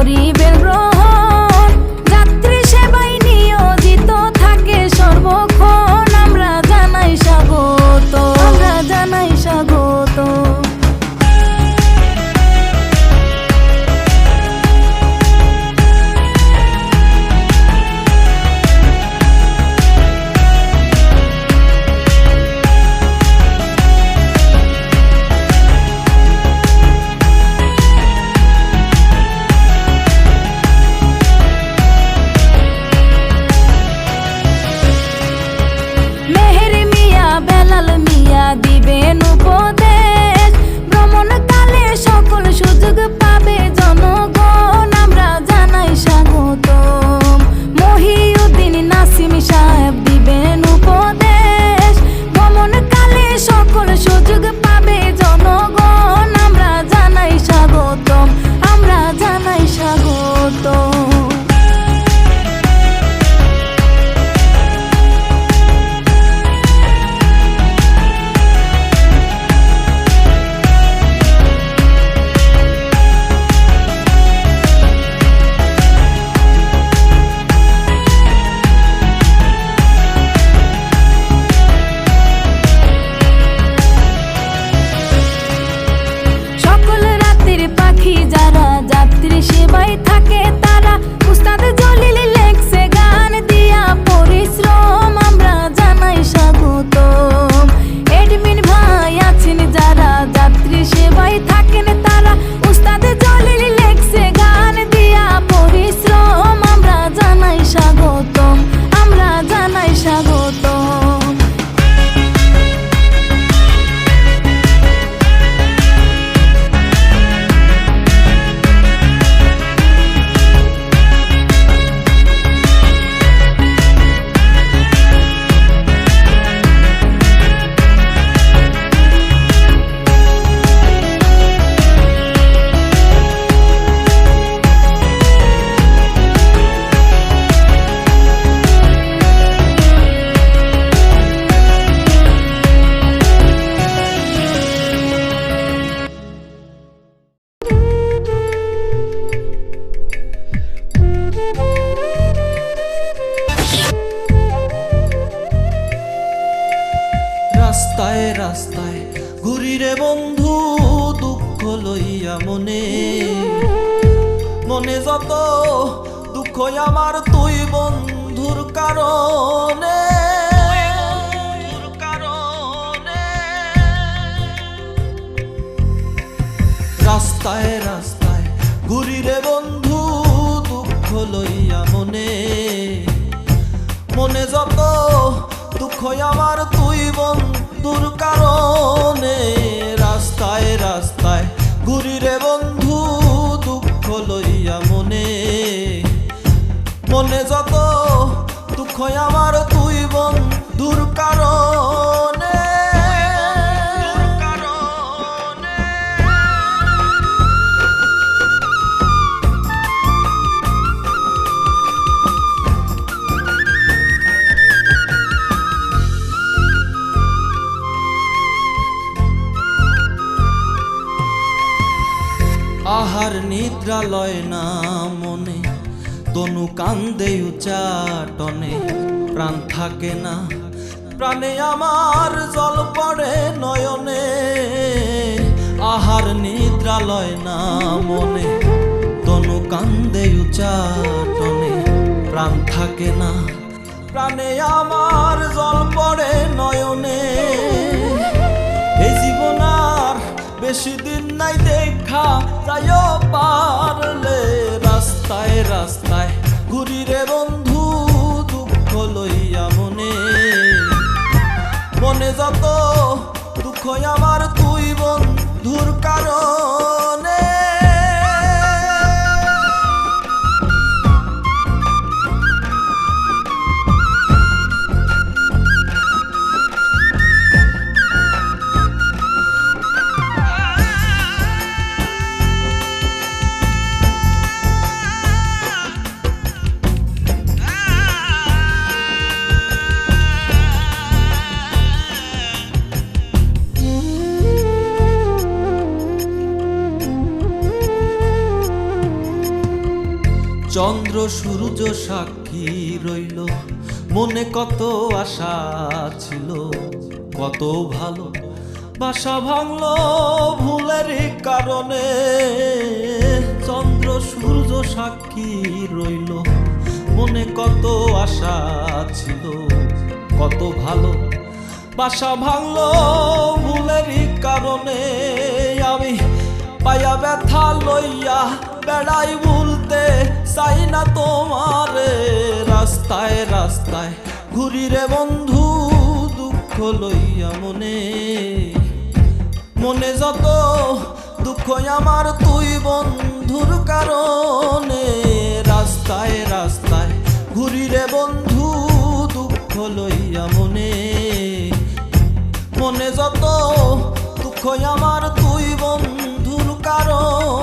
গরিবের গ্রহণ, যাত্রী সেবায় নিয়োজিত থাকে সর্বক্ষণ। আমরা জানাই স্বাগত, আমরা জানাই স্বাগত। দিবেন উপদেশ, ভ্রমণকালে সকল সুযোগ পাবে জনগণ। আমরা জানাই স্বাগত। মহিউদ্দিন নাসিম সাহেব দিবেন উপদেশ, ভ্রমণকালে সকল সুযোগ পাবে জনগণ। আমরা জানাই স্বাগত, আমরা জানাই স্বাগত। যারা যাত্রী সেবায় থাকে তারা উস্তাদ জলিল লেখছে গান দিয়া পরিশ্রম। আমরা জানাই স্বাগত। এডমিন ভাই আছেন যারা যাত্রী সেবায় থাকেন তারা উস্তাদ জলিল লেখছে গান দিয়া পরিশ্রম। আমরা জানাই স্বাগত, আমরা জানাই স্বাগত। রাস্তায় রাস্তায় ঘুরি রে বন্ধু, দুঃখ লইয়া মনে মনে যত দুঃখ আমার তুই বন্ধুর কারণে। রাস্তায় রাস্তায় ঘুরি রে বন্ধু, দুঃখ লইয়া মনে মনে যত দুঃখ আমার তুই বন্ধুর কারণে। রাস্তায় রাস্তায় ঘুরি রে বন্ধু, দুঃখ লইয়া মনে মনে যত দুঃখ আমার তুই বন্ধুর কারণে। আহার নিদ্রা লয় না মনে, তনু কান্দে উচ্চাটনে। প্রাণ থাকে না প্রাণে আমার, জল পড়ে নয়নে। আহার নিদ্রা লয় না মনে, তনু কান্দে উচ্চাটনে। প্রাণ থাকে না প্রাণে আমার, জল পড়ে নয়নে। এই জীবন আর বেশি দিন নাই, দেখা যাইও পারলে। রাস্তায় রাস্তায় ঘুরি রে বন্ধু, দুঃখ লইয়া মনে মনে যত দুঃখ আমার তুই বন্ধুর কারণে। চন্দ্র সূর্য সাক্ষী রইল, মনে কত আশা ছিল, কত ভালো বাসা ভাঙলো ভুলের কারণে। চন্দ্র সূর্য সাক্ষী রইল, মনে কত আশা ছিল, কত ভালো বাসা ভাঙলো ভুলের কারণে। আমি পায়া ব্যথা লইয়া বেড়াই ভুলতে চাই না তোমারে, রাস্তায় রাস্তায় ঘুরি রে বন্ধু দুঃখ লইয়া মনে। মনে যত দুঃখ আমার তুই বন্ধুর কারণে, রাস্তায় রাস্তায় ঘুরি রে বন্ধু দুঃখ লইয়া মনে। মনে যত দুঃখ আমার তুই বন্ধুর কারণে।